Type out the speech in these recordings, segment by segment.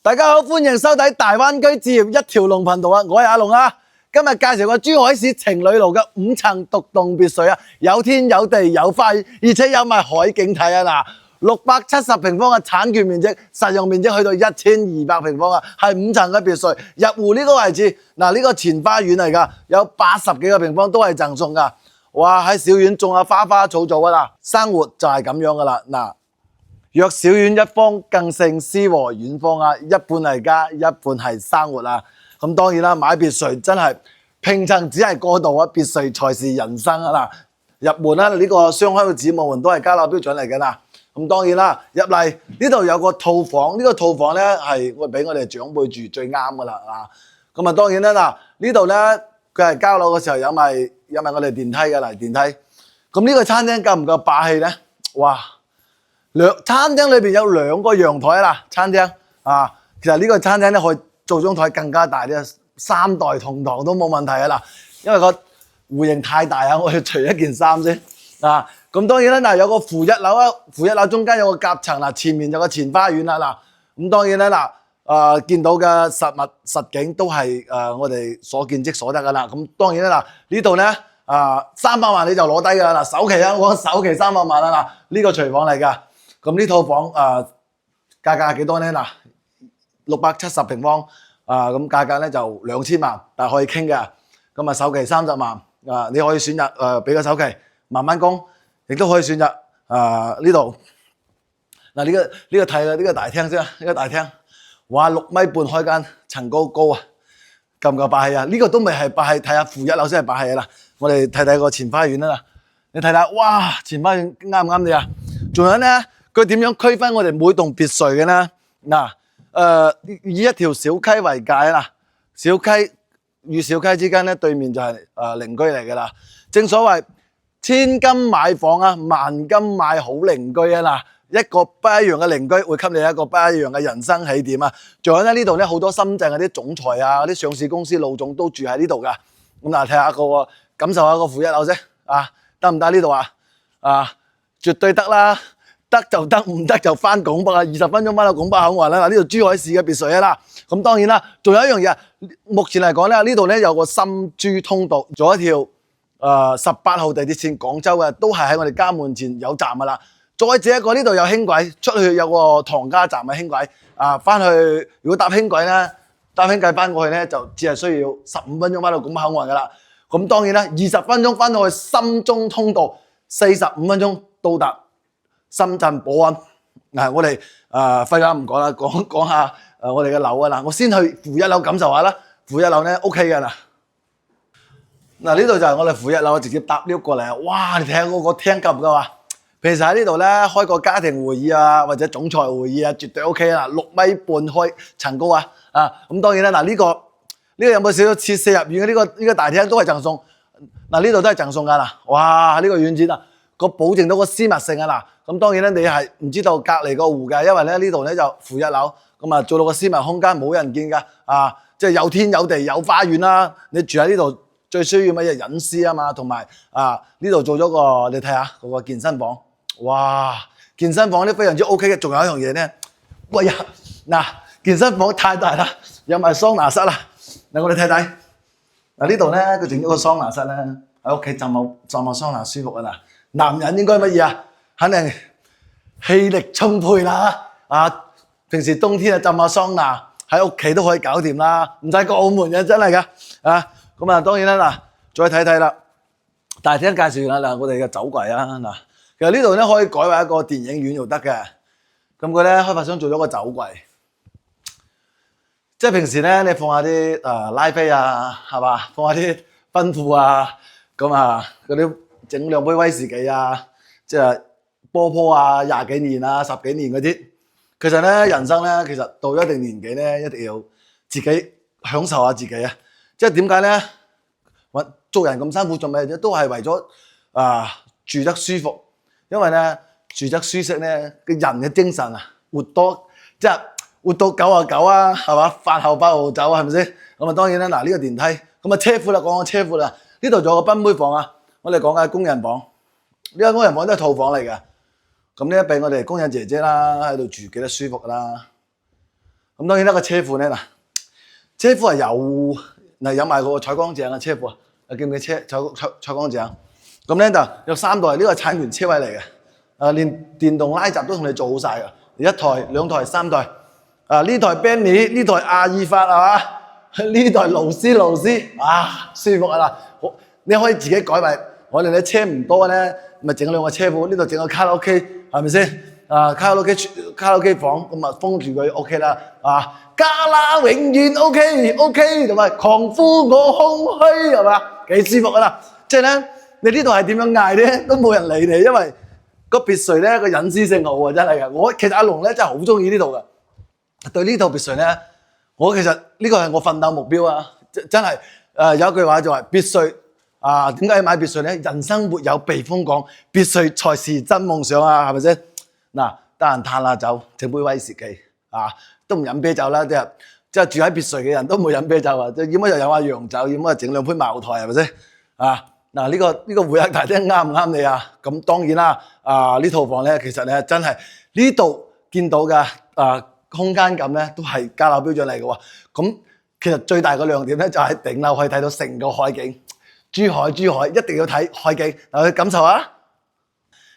大家好，歡迎收睇大灣區置業一條龍頻道啊！我係阿龍啊，今日介紹個珠海市情侶路嘅5層獨棟別墅啊，有天有地有花園，而且有埋海景睇啊嗱，670平方嘅產權面積，實用面積去到1200平方啊，係5層嘅別墅，入戶呢個位置嗱，呢個前花園嚟㗎，有80幾個平方都係贈送㗎，哇！喺小院種下花花草草啊嗱，生活就係咁樣㗎啦嗱。若小院一方，更勝詩和遠方啊！一半係家，一半係生活啊！咁當然啦，買別墅真係拼層只係過渡啊，別墅才是人生啊！嗱，入門啦，呢個雙開嘅子母門都係家樓標準嚟嘅啦。咁當然啦，入嚟呢度有個套房，呢個套房咧係會俾我哋長輩住最啱噶啦啊！咁啊當然啦嗱，呢度咧佢係交樓嘅時候有埋我哋電梯嘅嚟電梯。咁呢個餐廳夠唔夠霸氣咧？哇！餐廳裏邊有2個陽台啦，餐廳啊，其實呢個餐廳咧可以做張台更加大啲，3代同堂都冇問題啊嗱，因為個戶型太大啊，我要除一件衫先啊。咁當然啦，嗱有個負1樓啊，負1樓中間有個夾層嗱，前面有個前花園啦嗱。咁當然啦嗱，見到嘅實物實景都係我哋所見即所得噶啦。咁當然啦嗱，呢度咧300萬你就攞低㗎啦嗱，首期啊，我首期300萬啦嗱，呢個廚房嚟㗎。咁呢套房價格係幾多呢？嗱，670平方咁價格咧就2000萬，但係可以傾嘅。咁啊首期30萬你可以選擇俾個首期慢慢供，亦都可以選擇呢度嗱呢個睇啦，呢個大廳先啦，呢個大廳，哇6.5米開間，層高啊，夠唔夠霸氣啊？呢個都未係霸氣，睇下負1樓先係霸氣啦。我哋睇個前花園啦，你睇睇，哇前花園啱唔啱你啊？仲有咧。佢點樣區分我哋每棟別墅嘅呢？嗱，以一條小溪為界啦，小溪與小溪之間咧，對面就係鄰居嚟嘅啦。正所謂千金買房啊，萬金買好鄰居啊嗱，一個不一樣嘅鄰居會給你一個不一樣嘅人生起點啊。仲有咧呢度咧好多深圳嗰啲總裁啊，嗰啲上市公司老總都住喺呢度噶。咁嗱，睇下個感受下個負1樓先啊，得唔得呢度啊？絕對得啦！得就得，唔得就翻拱北啊！20分鐘翻到拱北口岸啦。嗱，呢度珠海市嘅別墅啦。咁當然啦，仲有一樣嘢，目前嚟講咧，呢度咧有個深珠通道，做一條18號地鐵線廣州嘅，都係喺我哋家門前有站噶啦。再者一個呢度有輕軌，出去有個唐家站嘅輕軌翻去如果搭輕軌咧，搭輕軌翻過去咧就只係需要15分鐘翻到拱北口岸噶啦。咁當然啦，20分鐘翻到去深中通道，45分鐘到達深圳寶安。我哋廢話唔講啦，講下我哋嘅樓啊嗱，我先去負1樓感受下啦。負1樓咧 OK 嘅嗱，呢度就係我哋負1樓，直接搭 lift 過嚟啊！哇，你睇下嗰個廳夠唔夠啊？平時喺呢度咧開個家庭會議啊，或者總裁會議啊，絕對 OK 啦！6.5米開層高啊！咁當然啦嗱，呢個有冇少少似四合院嘅呢個大廳都係贈送嗱，呢度都係贈送㗎啦！哇，呢個軟件啊，個保證到個私密性啊嗱。咁當然咧，你係唔知道隔離個戶嘅，因為咧呢度咧就負1樓，咁做到個私密空間冇人見㗎，即係有天有地有花園啦。你住喺呢度最需要乜嘢隱私啊嘛，同埋呢度做咗個你睇下嗰個健身房，哇！健身房咧非常之 OK 嘅，仲有一樣嘢咧，喂呀嗱，健身房太大啦，有埋桑拿室啦。嗱，我哋睇睇嗱呢度咧，佢整咗個桑拿室咧，喺屋企浸下桑拿舒服啊嗱。男人應該乜嘢啊？肯定氣力充沛啦！平時冬天浸下桑拿，喺屋企都可以搞掂啦，唔使過澳門嘅，真係㗎咁當然啦嗱，再睇睇啦，大廳介紹完啦嗱，我哋嘅酒櫃啊嗱，其實呢度咧可以改為一個電影院又得嘅，咁佢咧開發商做咗個酒櫃，即係平時咧你放下啲拉菲啊，係嘛，放下啲奔富啊，咁嗰啲整2杯威士忌啊，即係。波20幾年10幾年嗰啲，其實咧人生咧，其實到一定年紀咧，一定要自己享受下自己啊！即係點解咧？做人咁辛苦做咩啫？都係為咗住得舒服，因為咧住得舒適咧，個人嘅精神活到99啊，係嘛？飯後8號酒係咪先？咁當然啦，嗱呢個電梯，咁車庫啦，講車庫啦，呢度仲有個賓妹房啊，我哋講緊工人房，呢間工人房都係套房嚟嘅。咁呢俾我哋工人姐姐啦，喺度住幾得舒服啦。咁當然啦，個車庫咧嗱，車庫係有埋個採光井嘅車庫啊，記唔記採光井？咁咧就有3台，呢個係產權車位嚟嘅，連電動拉閘都同你做好晒嘅，1台、2台、3台，呢台 Benny， 呢台阿爾法係嘛？呢台勞斯，舒服啊嗱，你可以自己改埋，我哋啲車唔多咧，咪整2個車庫，呢度整個卡拉 OK， 係咪先？卡拉 OK 房咁啊封住佢 OK 啦，加啦永遠 OK， 同埋狂呼我空虛係嘛？幾舒服啊嗱，即係咧你呢度係點樣嗌咧都冇人理你，因為個別墅咧個隱私性好啊，真係嘅。其實阿龍咧真係好中意呢度嘅，對呢套別墅咧，我其實呢個係我奮鬥目標啊，真係有一句話就係別墅點解要買別墅咧？人生沒有避風港，別墅才是真夢想啊，係咪先？嗱，得閒嘆下酒，整杯威士忌都唔飲啤酒啦，即係住喺別墅嘅人都冇飲啤酒啊，要麼就飲下洋酒，要麼就整2杯茅台，係咪先？嗱，呢個會客大廳啱唔啱你啊？咁當然啦，呢套房咧其實咧真係呢度見到嘅空間感咧都係加樓標準嚟嘅喎。咁其實最大嘅亮點咧就係頂樓可以睇到成個海景，珠海一定要睇海景，嗱去感受下。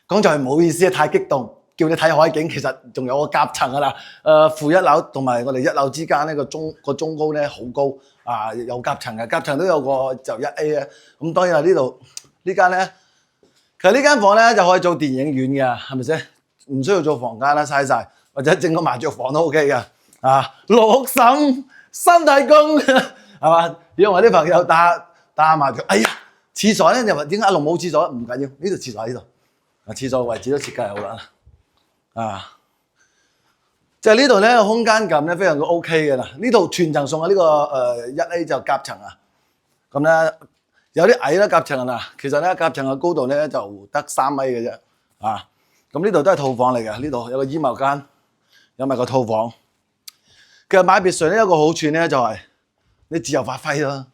剛才唔好意思太激動，叫你睇海景，其實仲有個夾層㗎啦。負1樓同埋我哋1樓之間呢個中高咧好高有夾層嘅，夾層都有個就1A 啊。咁當然啦，呢間咧，其實呢間房咧就可以做電影院嘅，係咪先？唔需要做房間啦，嘥晒，或者整個麻雀房都 OK 嘅。6嬸新大公係嘛？如果我啲朋友打麻雀，哎呀，廁所咧又話點解阿龍冇廁所？唔緊要，呢度廁所喺呢度。廁所位置都設計好啦，即係呢度咧空間感咧非常之 OK 嘅啦。呢度全層送嘅呢個1A 就夾層啊，咁咧有啲矮啦夾層啊，其實咧夾層嘅高度咧就得3米嘅啫，咁呢度都係套房嚟嘅，呢度有個衣帽間，有埋個套房。其實買別墅咧有個好處咧就係你自由發揮咯，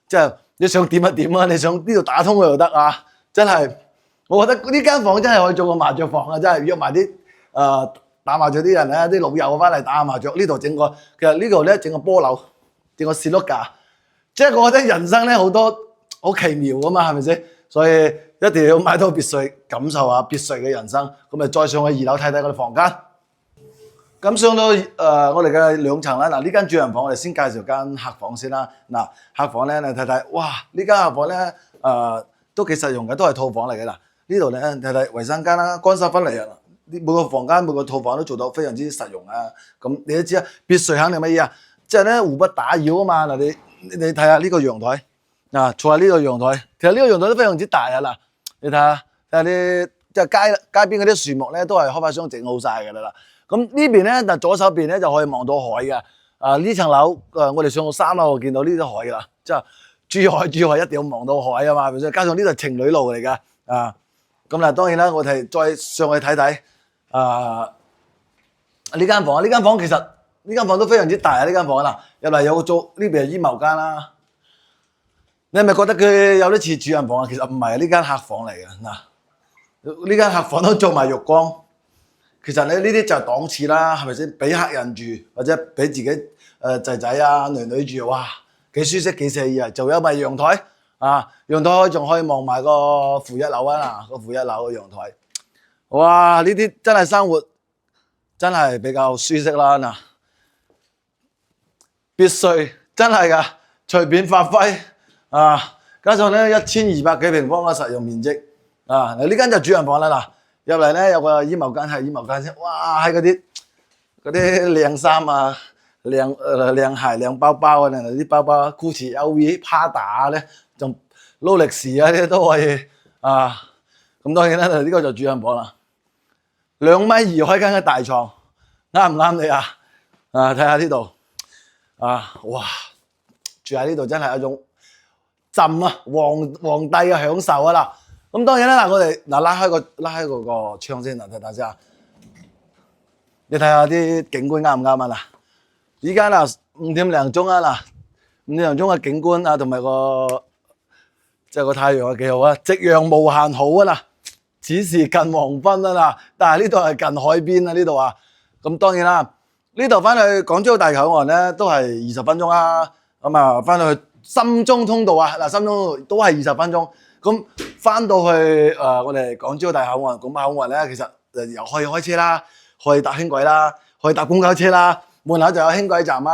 即係你想點就點啊，你想呢度打通佢就得啊，真係。我覺得呢間房真係可以做個麻雀房啊！真係約埋啲打麻雀啲人咧，啲老友翻嚟打下麻雀。呢度整個，其實呢度咧整個波樓，整個士碌架，即係我覺得人生咧好多好奇妙噶嘛，係咪先？所以一定要買到別墅，感受下別墅嘅人生。咁咪再上去2樓睇睇我哋房間。咁上到我哋嘅2層啦。嗱，呢間主人房我哋先介紹間客房先啦。嗱，客房咧你睇睇，哇！呢間客房咧都幾實用嘅，都係套房嚟嘅啦。呢度咧睇睇衞生間啦，乾濕分離啊！每個房間每個套房都做到非常之實用啊！咁你都知啊，別墅肯定乜嘢啊？即係咧互不打擾啊嘛！嗱，你睇下呢個陽台，坐喺呢個陽台，其實呢個陽台都非常之大啊！嗱，你睇下啲即係街邊嗰啲樹木咧，都係開發商整好晒㗎啦。咁呢邊咧，但左手邊咧就可以望到海嘅。呢層樓我哋上到3樓就見到呢啲海㗎啦，即係珠海一定要望到海啊嘛，係咪先？加上呢度係情侶路嚟㗎咁嗱，當然啦，我哋再上去睇睇呢間房。呢間房其實呢間房都非常之大啊！呢間房入嚟有個租，呢邊係衣帽間啦。你係咪覺得佢有啲似主人房啊？其實唔係，呢間客房嚟嘅。嗱，呢間客房都做埋浴缸。其實呢啲就係檔次啦，係咪先？俾客人住或者俾自己仔仔啊女住，哇，幾舒適幾寫意啊！就有埋陽台。陽台仲可以望埋個負1樓啊！個負1樓嘅陽台，哇！呢啲真係生活真係比較舒適啦。嗱，別墅真係㗎，隨便發揮加上咧1200幾平方嘅實用面積呢間就主人房啦。嗱，入嚟咧有個衣帽間，係衣帽間先，哇！喺嗰啲靚衫啊、靚鞋、靚包包啊，啲包包 Gucci、LV、Prada 咧。仲勞力士啊啲都可以咁當然啦，呢個就主人房啦。2.2米開間嘅大床，啱唔啱你啊？睇下呢度哇！住喺呢度真係一種朕皇帝嘅享受啊啦。咁當然啦，我哋拉開個窗先，睇大家，你睇下啲景觀啱唔啱啊？嗱，依家5點零鐘啊，5點零鐘嘅景觀同埋即係個太陽幾好啊！夕陽無限好啊嗱，此時近黃昏啊嗱，但係呢度係近海邊啊呢度咁當然啦，呢度翻去港珠澳大橋口岸咧，都係20分鐘啦。咁啊，翻到去深中通道啊，嗱，深中通道都係20分鐘。咁翻到去我哋港珠澳大橋口岸，咁口岸咧，其實又可以開車啦，可以搭輕軌啦，可以搭公交車啦。門口就有輕軌站啦，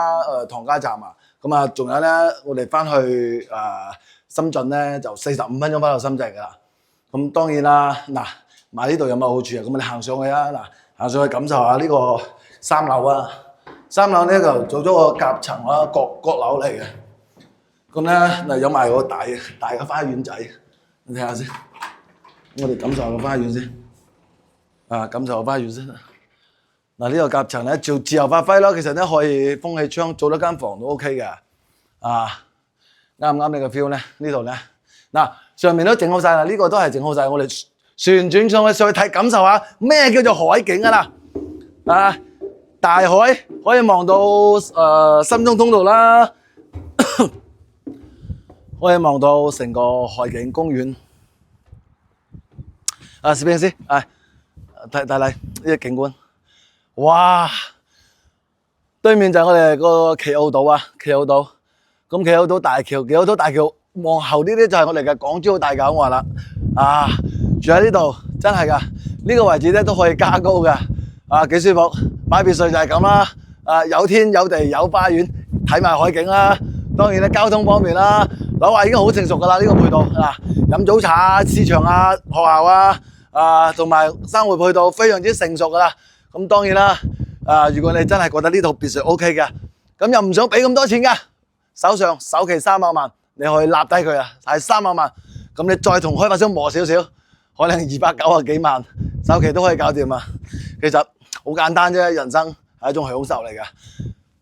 唐家站啊。咁啊，仲有咧，我哋翻去深圳咧，就45分鐘翻到深圳噶啦。咁當然啦，嗱，買呢度有乜好處啊？咁你行上去啊，嗱，行上去感受下呢個3樓啊。3樓咧就做咗個夾層啦，閣樓嚟嘅。咁咧嗱，有埋個大嘅花園仔，你睇下先。我哋感受下個花園先。感受下花園先。嗱，呢個夾層咧就自由發揮咯。其實咧可以風氣窗做得間房都 OK 嘅。啱唔啱你個 feel 咧？呢度咧，嗱，上面都整好晒啦。呢個都係整好晒。我哋旋轉上去睇，感受下咩叫做海景啊啦。大海可以望到深中通道啦，可以望到成個海景公園。攝影師，睇嚟呢個景觀，哇！對面就係我哋個旗澳島啊，旗澳島。咁旗澳島大橋，旗澳島大橋望後呢啲就係我哋嘅港珠澳大橋口岸啦。住喺呢度真係噶，呢個位置咧都可以加高嘅。幾舒服，買別墅就係咁啦。有天有地有花園，睇埋海景啦。當然咧，交通方面啦，樓下已經好成熟噶啦，呢個配套飲早茶啊、市場啊、學校啊，同埋生活配套非常之成熟噶啦。咁當然啦，如果你真係覺得呢套別墅 OK 嘅，咁又唔想俾咁多錢嘅，手上首期300萬，你可以立低佢啊，係300萬。咁你再同開發商磨少少，可能290幾萬，首期都可以搞掂啊。其實好簡單啫，人生係一種享受嚟㗎。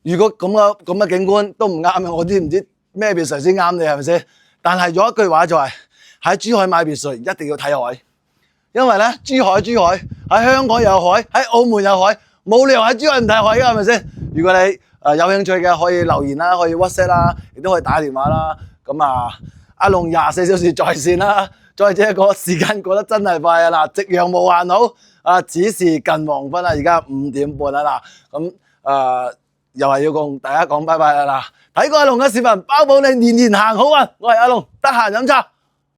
如果咁嘅景觀都唔啱嘅，我知唔知咩別墅先啱你係咪先？但係有一句話就係喺珠海買別墅一定要睇海，因為咧珠海喺香港有海，喺澳門有海，冇理由喺珠海唔睇海㗎，係咪先？如果你有興趣嘅，可以留言啦，可以 WhatsApp 啦，亦都可以打電話啦。咁阿龍24小時在線啦。再者個時間過得真係快啊！嗱，夕陽無限好，只是近黃昏啦，而家5點半啦嗱。咁又係要同大家講拜拜啦嗱。睇過阿龍嘅視頻，包保你年年行好運。我係阿龍，得閒飲茶。